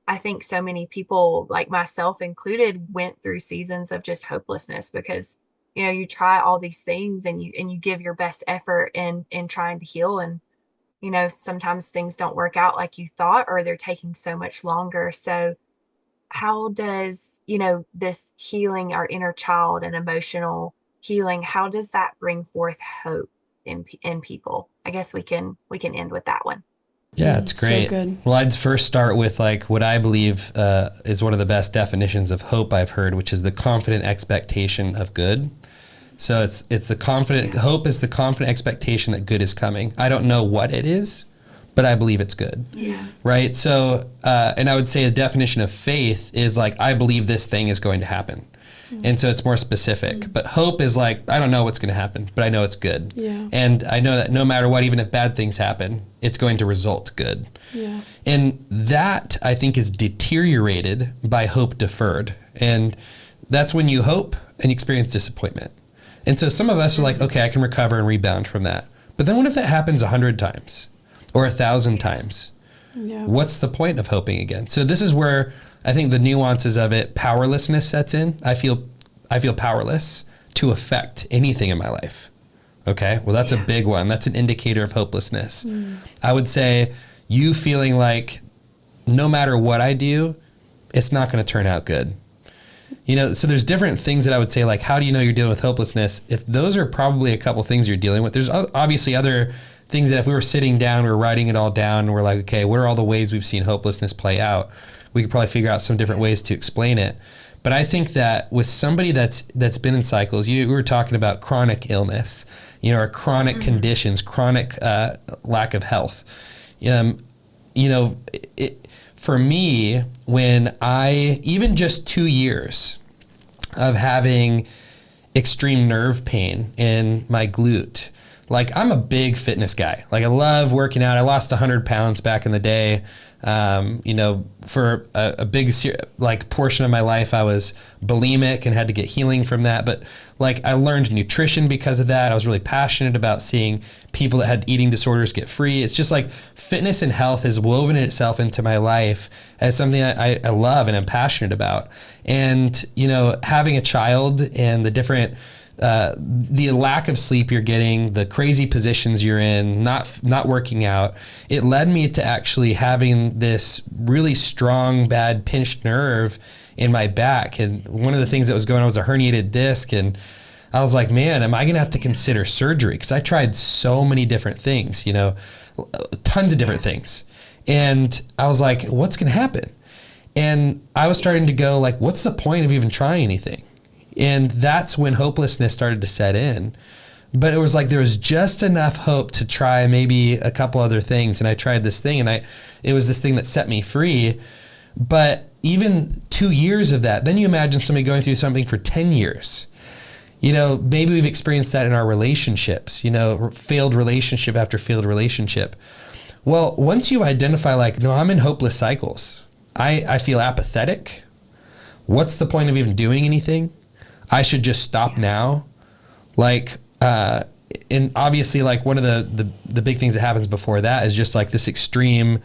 I think so many people, like myself included, went through seasons of just hopelessness because, you try all these things and you give your best effort in trying to heal. And, sometimes things don't work out like you thought, or they're taking so much longer. So how does, this healing our inner child and emotional healing, how does that bring forth hope in people? I guess we can end with that one. Yeah, it's great. So good. Well, I'd first start with like what I believe is one of the best definitions of hope I've heard, which is the confident expectation of good. So it's the confident, hope is the confident expectation that good is coming. I don't know what it is, but I believe it's good. Yeah. Right? So, and I would say a definition of faith is like, I believe this thing is going to happen. And so it's more specific. But hope is like, I don't know what's going to happen, but I know it's good. Yeah. And I know that no matter what, even if bad things happen, it's going to result good. Yeah. And that, I think, is deteriorated by hope deferred. And that's when you hope and you experience disappointment. And so some of us are like, okay, I can recover and rebound from that. But then what if that happens 100 times or 1,000 times? Yeah. What's the point of hoping again? So this is where I think the nuances of it, powerlessness sets in. I feel powerless to affect anything in my life. Okay, well, that's a big one. That's an indicator of hopelessness. I would say you feeling like no matter what I do, it's not going to turn out good. So there's different things that I would say, like, how do you know you're dealing with hopelessness? If those are probably a couple things you're dealing with, there's obviously other things that if we were sitting down, we're writing it all down, and we're like, okay, what are all the ways we've seen hopelessness play out? We could probably figure out some different ways to explain it. But I think that with somebody that's been in cycles, we were talking about chronic illness, or chronic conditions, chronic lack of health. For me, when even just 2 years of having extreme nerve pain in my glute, like I'm a big fitness guy. Like I love working out. I lost 100 pounds back in the day. For a big portion of my life, I was bulimic and had to get healing from that. But like I learned nutrition because of that. I was really passionate about seeing people that had eating disorders get free. It's just like fitness and health has woven itself into my life as something I love and I'm passionate about. And, having a child and the different the lack of sleep you're getting, the crazy positions you're in, not working out, it led me to actually having this really strong, bad pinched nerve in my back. And one of the things that was going on was a herniated disc. And I was like, man, am I going to have to consider surgery? Because I tried so many different things, tons of different things. And I was like, what's going to happen? And I was starting to go like, what's the point of even trying anything? And that's when hopelessness started to set in. But it was like there was just enough hope to try maybe a couple other things. And I tried this thing, and it was this thing that set me free. But even 2 years of that, then you imagine somebody going through something for 10 years. Maybe we've experienced that in our relationships, failed relationship after failed relationship. Well, once you identify like, no, I'm in hopeless cycles. I feel apathetic. What's the point of even doing anything? I should just stop now. And obviously like one of the big things that happens before that is just like this extreme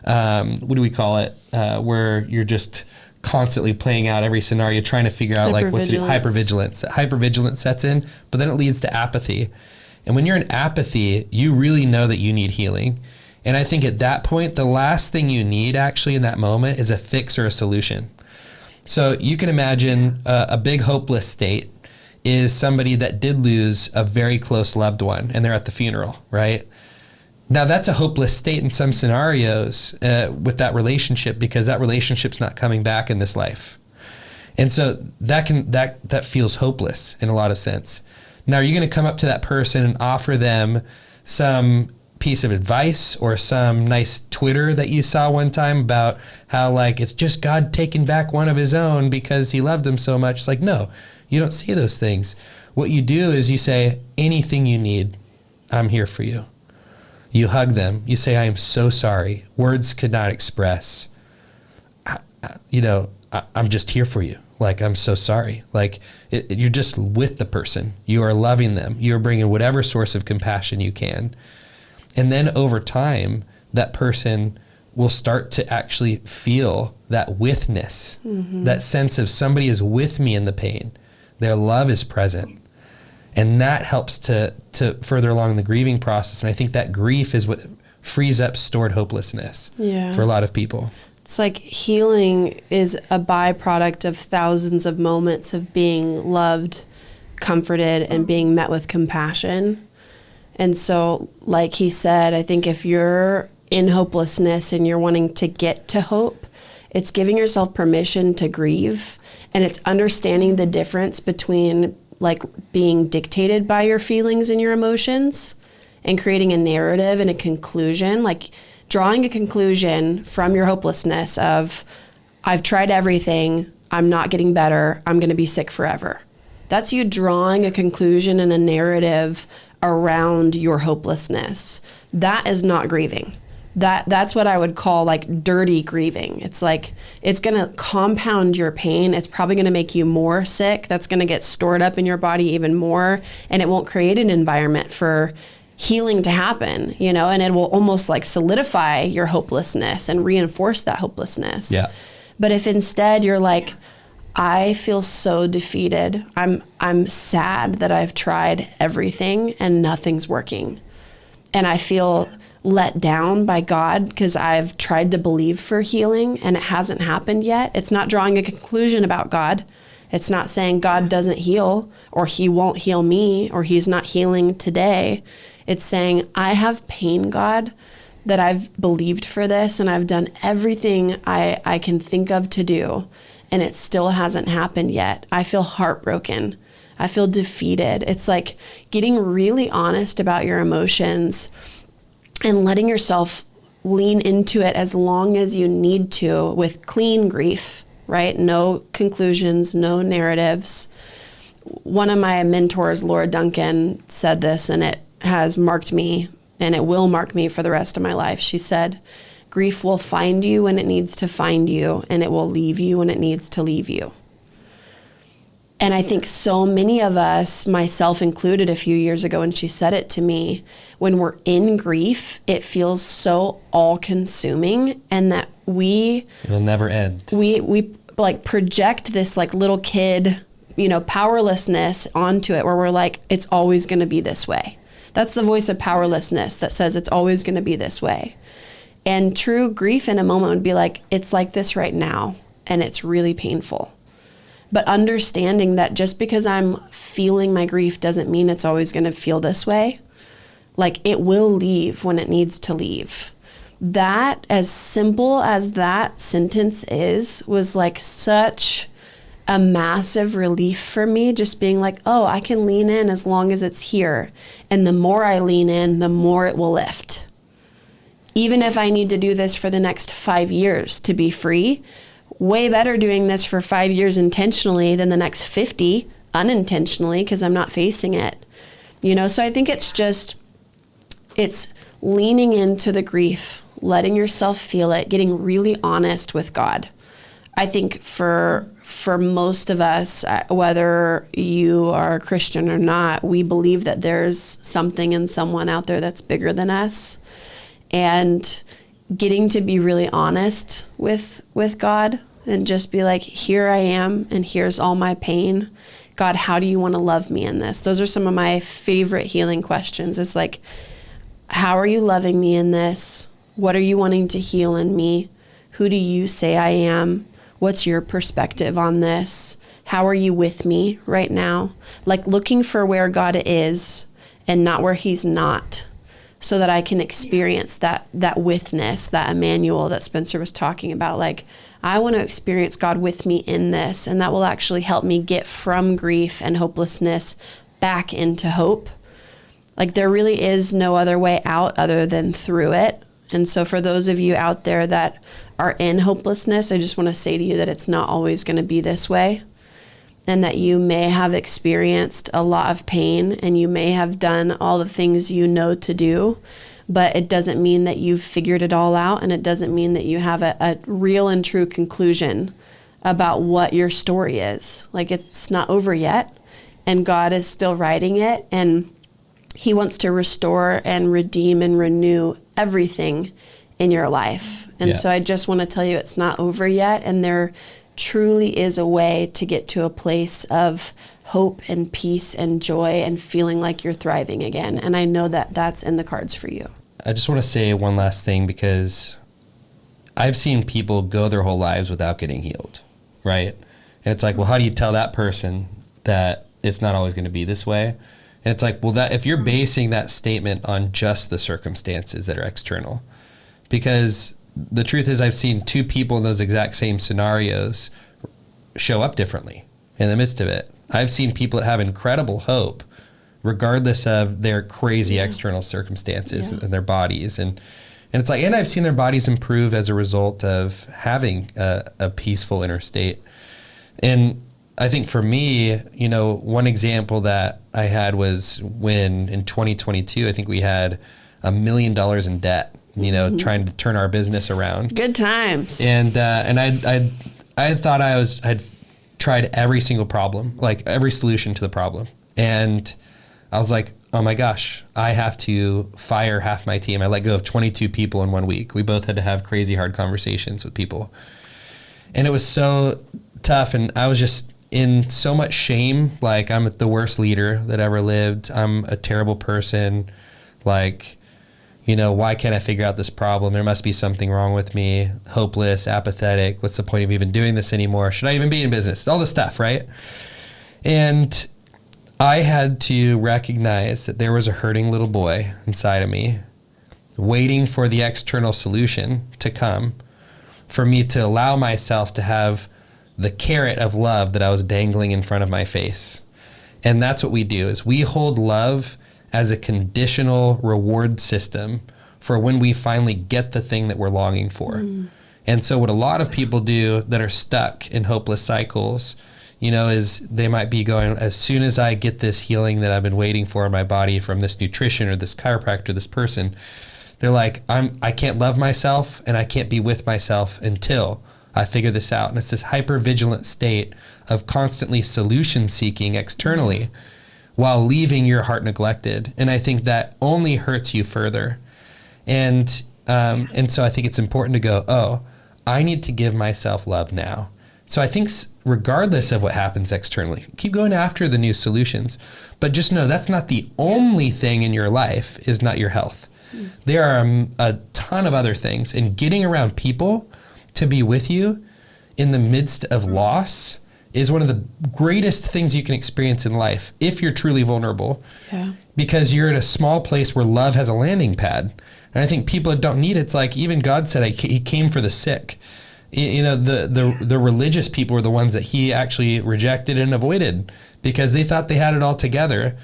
what do we call it? Where you're just constantly playing out every scenario, trying to figure out like what to do. Hypervigilance. Hypervigilance sets in, but then it leads to apathy. And when you're in apathy, you really know that you need healing. And I think at that point, the last thing you need actually in that moment is a fix or a solution. So you can imagine a big hopeless state is somebody that did lose a very close loved one and they're at the funeral, right? Now that's a hopeless state in some scenarios with that relationship, because that relationship's not coming back in this life. And so that feels hopeless in a lot of sense. Now, are you going to come up to that person and offer them some piece of advice or some nice Twitter that you saw one time about how like it's just God taking back one of his own because he loved them so much? It's like, no, you don't say those things. What you do is you say, anything you need, I'm here for you. You hug them. You say, I am so sorry. Words could not express, I'm just here for you. Like, I'm so sorry. Like, you're just with the person. You are loving them. You're bringing whatever source of compassion you can. And then over time, that person will start to actually feel that withness, that sense of somebody is with me in the pain. Their love is present. And that helps to further along the grieving process. And I think that grief is what frees up stored hopelessness for a lot of people. It's like healing is a byproduct of thousands of moments of being loved, comforted, and being met with compassion. And so, like he said, I think if you're in hopelessness and you're wanting to get to hope, it's giving yourself permission to grieve, and it's understanding the difference between like being dictated by your feelings and your emotions and creating a narrative and a conclusion, like drawing a conclusion from your hopelessness of, I've tried everything, I'm not getting better, I'm going to be sick forever. That's you drawing a conclusion and a narrative around your hopelessness. That is not grieving. That's what I would call like dirty grieving. It's like, it's going to compound your pain. It's probably going to make you more sick. That's going to get stored up in your body even more. And it won't create an environment for healing to happen, and it will almost like solidify your hopelessness and reinforce that hopelessness. Yeah. But if instead you're like, I feel so defeated. I'm sad that I've tried everything and nothing's working. And I feel let down by God because I've tried to believe for healing and it hasn't happened yet. It's not drawing a conclusion about God. It's not saying God doesn't heal or he won't heal me or he's not healing today. It's saying, I have pain, God, that I've believed for this and I've done everything I can think of to do, and it still hasn't happened yet. I feel heartbroken. I feel defeated. It's like getting really honest about your emotions and letting yourself lean into it as long as you need to with clean grief, right? No conclusions, no narratives. One of my mentors, Laura Duncan, said this, and it has marked me, and it will mark me for the rest of my life. She said, grief will find you when it needs to find you, and it will leave you when it needs to leave you. And I think so many of us, myself included a few years ago, and she said it to me, when we're in grief, it feels so all-consuming, and that it'll never end. We like project this like little kid, powerlessness onto it, where we're like, it's always going to be this way. That's the voice of powerlessness that says it's always going to be this way. And true grief in a moment would be like, it's like this right now, and it's really painful. But understanding that just because I'm feeling my grief doesn't mean it's always going to feel this way. Like, it will leave when it needs to leave. That, as simple as that sentence was like such a massive relief for me, just being like, oh, I can lean in as long as it's here. And the more I lean in, the more it will lift. Even if I need to do this for the next 5 years to be free, way better doing this for 5 years intentionally than the next 50 unintentionally because I'm not facing it. So I think it's leaning into the grief, letting yourself feel it, getting really honest with God. I think for most of us, whether you are a Christian or not, we believe that there's something and someone out there that's bigger than us. And getting to be really honest with God and just be like, here I am, and here's all my pain. God, how do you want to love me in this? Those are some of my favorite healing questions. It's like, how are you loving me in this? What are you wanting to heal in me? Who do you say I am? What's your perspective on this? How are you with me right now? Like looking for where God is and not where he's not, so that I can experience that withness, that Emmanuel that Spencer was talking about. Like, I want to experience God with me in this, and that will actually help me get from grief and hopelessness back into hope. Like, there really is no other way out other than through it. And so for those of you out there that are in hopelessness, I just want to say to you that it's not always going to be this way, and that you may have experienced a lot of pain and you may have done all the things you know to do, but it doesn't mean that you've figured it all out, and it doesn't mean that you have a real and true conclusion about what your story is. Like, it's not over yet, and God is still writing it, and he wants to restore and redeem and renew everything in your life. And so I just want to tell you, it's not over yet, and there truly is a way to get to a place of hope and peace and joy and feeling like you're thriving again. And I know that that's in the cards for you. I just want to say one last thing, because I've seen people go their whole lives without getting healed, right? And it's like, well, how do you tell that person that it's not always going to be this way? And it's like, well, that if you're basing that statement on just the circumstances that are external, because the truth is I've seen two people in those exact same scenarios show up differently in the midst of it. I've seen people that have incredible hope regardless of their crazy external circumstances in their bodies. And it's like, and I've seen their bodies improve as a result of having a peaceful inner state. And I think for me, you know, one example that I had was when in 2022, I think we had $1 million in debt, you know, trying to turn our business around. Good times. And I thought I'd tried every single problem, like every solution to the problem. And I was like, oh my gosh, I have to fire half my team. I let go of 22 people in 1 week. We both had to have crazy hard conversations with people. And it was so tough. And I was just in so much shame. Like, I'm the worst leader that ever lived. I'm a terrible person. Like, you know, why can't I figure out this problem? There must be something wrong with me. Hopeless, apathetic. What's the point of even doing this anymore? Should I even be in business? All this stuff, right? And I had to recognize that there was a hurting little boy inside of me waiting for the external solution to come, for me to allow myself to have the carrot of love that I was dangling in front of my face. And that's what we do, is we hold love as a conditional reward system for when we finally get the thing that we're longing for. And so what a lot of people do that are stuck in hopeless cycles, you know, is they might be going, as soon as I get this healing that I've been waiting for in my body from this nutrition or this chiropractor, this person, they're like, I can't love myself and I can't be with myself until I figure this out. And it's this hyper-vigilant state of constantly solution seeking externally while leaving your heart neglected. And I think that only hurts you further. And so I think it's important to go, oh, I need to give myself love now. So I think regardless of what happens externally, keep going after the new solutions, but just know that's not the only thing in your life is not your health. There are a ton of other things, and getting around people to be with you in the midst of loss is one of the greatest things you can experience in life if you're truly vulnerable. Yeah. Because you're in a small place where love has a landing pad. And I think people that don't need it, it's like even God said he came for the sick. You know, the religious people were the ones that he actually rejected and avoided because they thought they had it all together.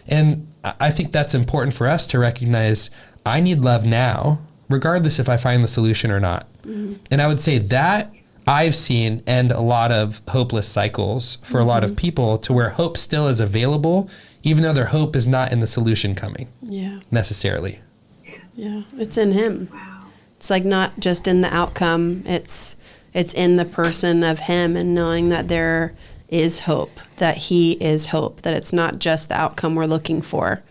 And I think that's important for us to recognize, I need love now, regardless if I find the solution or not. Mm-hmm. And I would say that I've seen end a lot of hopeless cycles for a lot of people, to where hope still is available, even though their hope is not in the solution coming necessarily. Yeah, it's in him. Wow. It's like not just in the outcome, it's in the person of him, and knowing that there is hope, that he is hope, that it's not just the outcome we're looking for.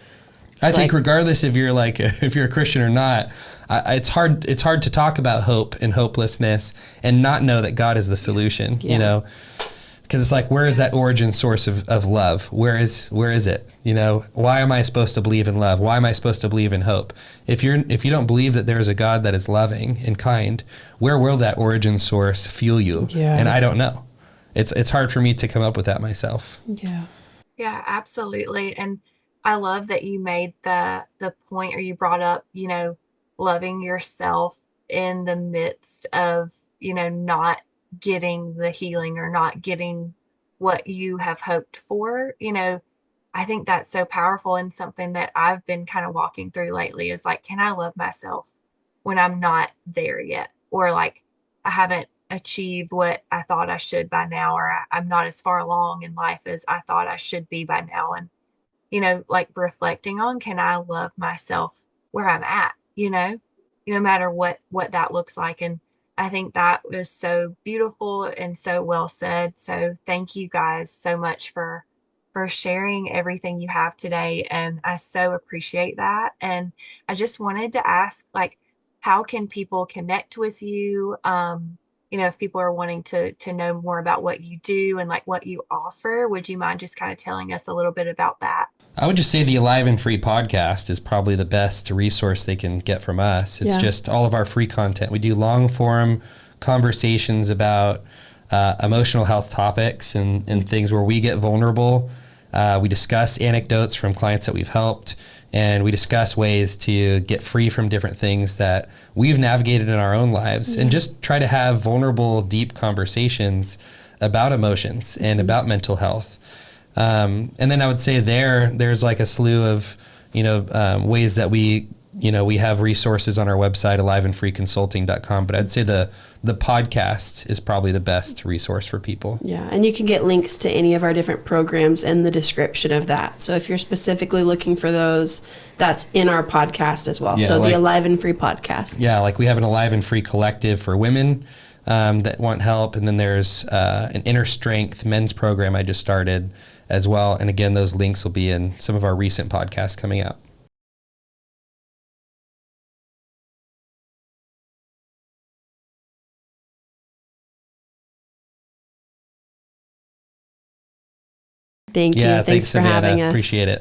I think regardless if you're like if you're a Christian or not, it's hard to talk about hope and hopelessness and not know that God is the solution. Yeah. You know, because it's like, where is that origin source of love? Where is it? You know, why am I supposed to believe in love? Why am I supposed to believe in hope? If you don't believe that there is a God that is loving and kind, where will that origin source fuel you? Yeah. And I don't know. It's hard for me to come up with that myself. Yeah. Yeah, absolutely. And I love that you made the point, or you brought up, loving yourself in the midst of, not getting the healing or not getting what you have hoped for. I think that's so powerful, and something that I've been kind of walking through lately is like, can I love myself when I'm not there yet? Or like I haven't achieved what I thought I should by now, or I'm not as far along in life as I thought I should be by now. And, like reflecting on, can I love myself where I'm at, no matter what that looks like. And I think that was so beautiful and so well said. So thank you guys so much for sharing everything you have today. And I so appreciate that. And I just wanted to ask, like, how can people connect with you? If people are wanting to know more about what you do and like what you offer, would you mind just kind of telling us a little bit about that? I would just say the Alive and Free podcast is probably the best resource they can get from us. It's just all of our free content. We do long form conversations about emotional health topics and things where we get vulnerable. We discuss anecdotes from clients that we've helped, and we discuss ways to get free from different things that we've navigated in our own lives, and just try to have vulnerable, deep conversations about emotions and about mental health. And then I would say there's like a slew of, ways that we have resources on our website, aliveandfreeconsulting.com, but I'd say the podcast is probably the best resource for people. Yeah, and you can get links to any of our different programs in the description of that. So if you're specifically looking for those, that's in our podcast as well. Yeah, so the Alive and Free podcast. Yeah, like we have an Alive and Free collective for women that want help, and then there's an Inner Strength men's program I just started as well. And again, those links will be in some of our recent podcasts coming out. Thank you. Thanks for Savannah. having us. Appreciate it.